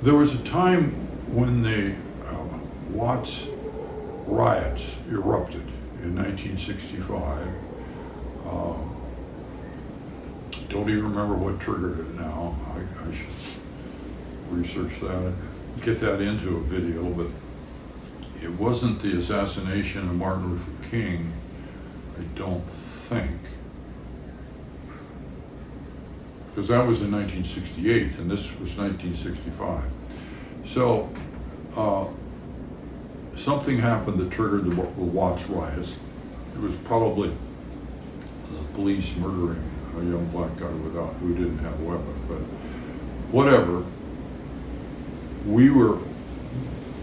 There was a time when the Watts riots erupted in 1965. Don't even remember what triggered it now. I should research that and get that into a video, but it wasn't the assassination of Martin Luther King, I don't think, because that was in 1968 and this was 1965. So something happened that triggered the Watts riots. It was probably the police murdering a young black guy who didn't have a weapon, but whatever. We were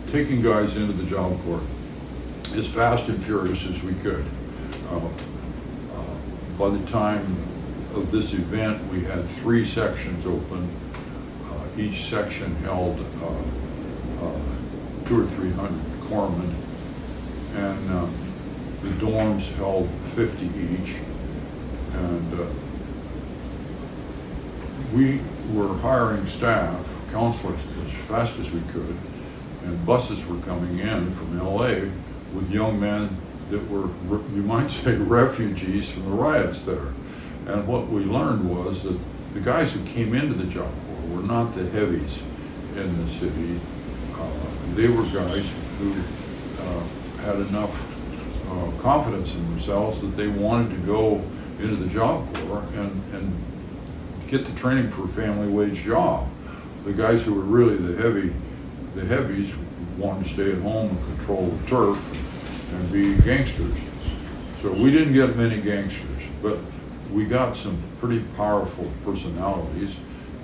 taking guys into the job corps as fast and furious as we could. By the time of this event, we had 3 sections open. Each section held 200 or 300 corpsmen, and the dorms held 50 each. And we were hiring staff, counselors, as fast as we could, and buses were coming in from LA with young men that were, you might say, refugees from the riots there. And what we learned was that the guys who came into the job corps were not the heavies in the city. They were guys who had enough confidence in themselves that they wanted to go into the job corps and get the training for a family wage job. The guys who were really the heavies wanted to stay at home and control the turf and be gangsters. So we didn't get many gangsters, but we got some pretty powerful personalities.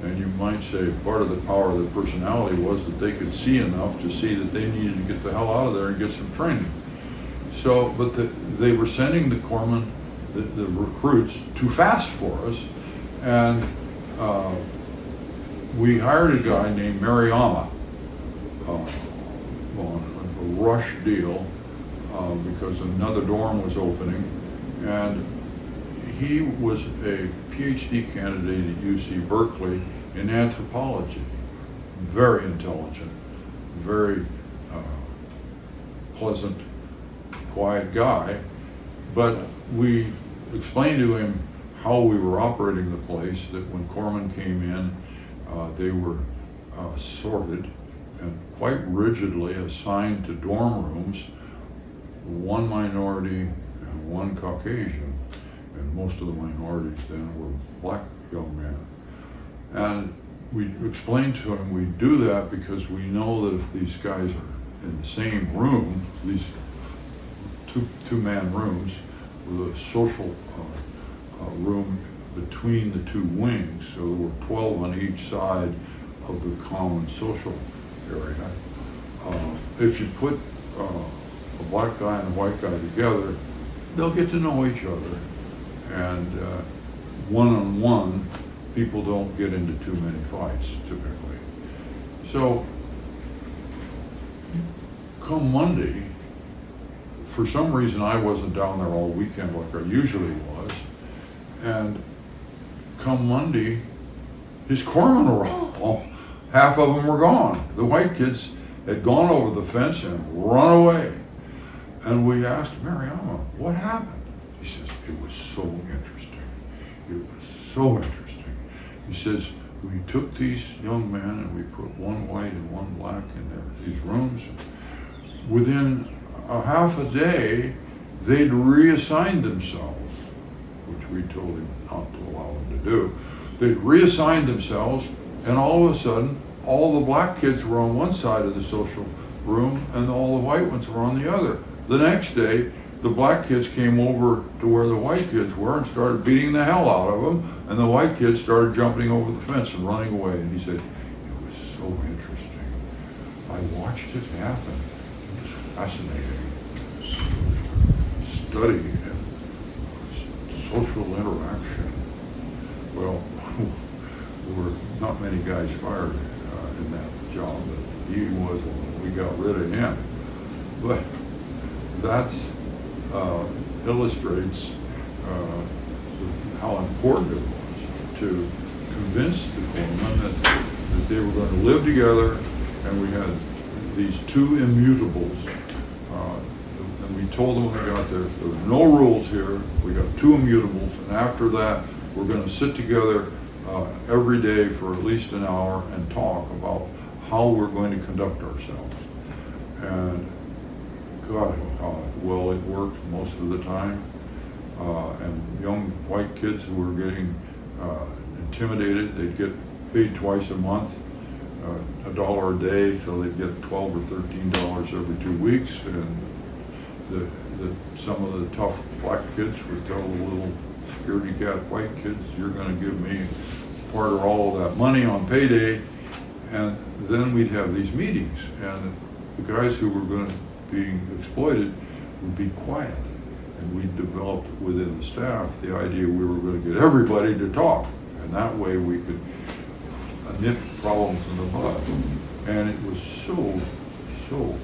And you might say part of the power of the personality was that they could see enough to see that they needed to get the hell out of there and get some training. So, but they were sending the corpsmen, the recruits, too fast for us. And we hired a guy named Mariama on a rush deal because another dorm was opening. And he was a PhD candidate at UC Berkeley in anthropology. Very intelligent, very pleasant, quiet guy. But we explained to him how we were operating the place, that when corpsmen came in, they were sorted and quite rigidly assigned to dorm rooms, one minority and one Caucasian. And most of the minorities then were black young men. And we explained to him we do that because we know that if these guys are in the same room, these two-man rooms with a social room between the 2 wings, so there were 12 on each side of the common social area. If you put a black guy and a white guy together, they'll get to know each other. And one-on-one, people don't get into too many fights, typically. So, come Monday, for some reason I wasn't down there all weekend like I usually was, and come Monday, his corpsmen were all, half of them were gone. The white kids had gone over the fence and run away. And we asked Mariama, what happened? He says, it was so interesting. It was so interesting. He says, we took these young men and we put one white and one black in these rooms. Within a half a day, they'd reassigned themselves, which we told him not to allow them to do. They'd reassigned themselves, and all of a sudden, all the black kids were on one side of the social room and all the white ones were on the other. The next day, the black kids came over to where the white kids were and started beating the hell out of them, and the white kids started jumping over the fence and running away. And he said, it was so interesting. I watched it happen. It was fascinating. Study and social interaction. Well, there were not many guys fired in that job, but he was one. We got rid of him. But that's illustrates how important it was to convince the corpsmen that they were going to live together, and we had these two immutables. And we told them when we got there were no rules here. We got two immutables, and after that, we're going to sit together every day for at least an hour and talk about how we're going to conduct ourselves. And God, well, it worked most of the time. And young white kids who were getting intimidated, they'd get paid twice a month, $1 a day, so they'd get $12 or $13 every 2 weeks. And some of the tough black kids would tell the little scaredy cat white kids, "You're going to give me part or all of that money on payday." And then we'd have these meetings, and the guys who were going to be exploited would be quiet. And we developed within the staff the idea we were going to get everybody to talk, and that way we could nip problems in the bud. And it was so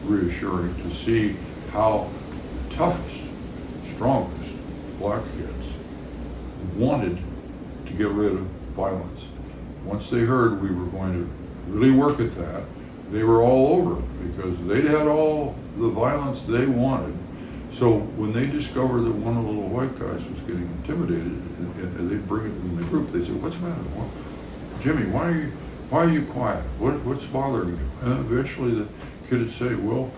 reassuring to see how the toughest, strongest black kids wanted to get rid of violence. Once they heard we were going to really work at that, they were all over it because they'd had all the violence they wanted. So when they discovered that one of the little white guys was getting intimidated, and they'd bring it in the group, they'd say, "What's the matter? Jimmy, why are you quiet? What's bothering you?" And eventually the kid would say, "Well,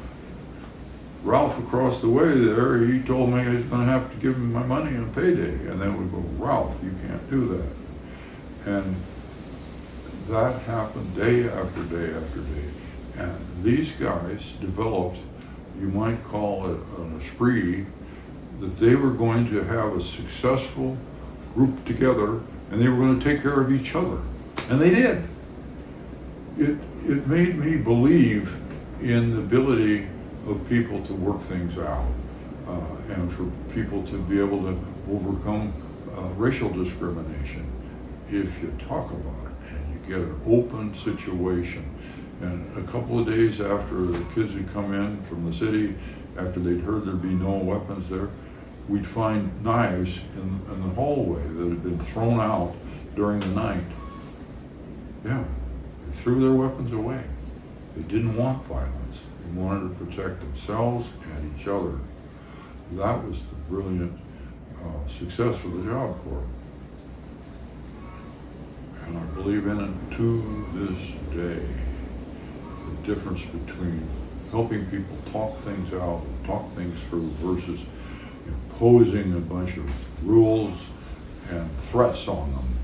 Ralph across the way there, he told me I was going to have to give him my money on payday." And then we'd go, "Ralph, you can't do that." And that happened day after day after day. And these guys developed, you might call it an esprit, that they were going to have a successful group together, and they were going to take care of each other. And they did. It made me believe in the ability of people to work things out, and for people to be able to overcome racial discrimination if you talk about it and you get an open situation. And a couple of days after the kids had come in from the city, after they'd heard there'd be no weapons there, we'd find knives in the hallway that had been thrown out during the night. Yeah, they threw their weapons away. They didn't want violence. They wanted to protect themselves and each other. That was the brilliant success of the Job Corps. And I believe in it to this day. The difference between helping people talk things out, talk things through, versus imposing a bunch of rules and threats on them.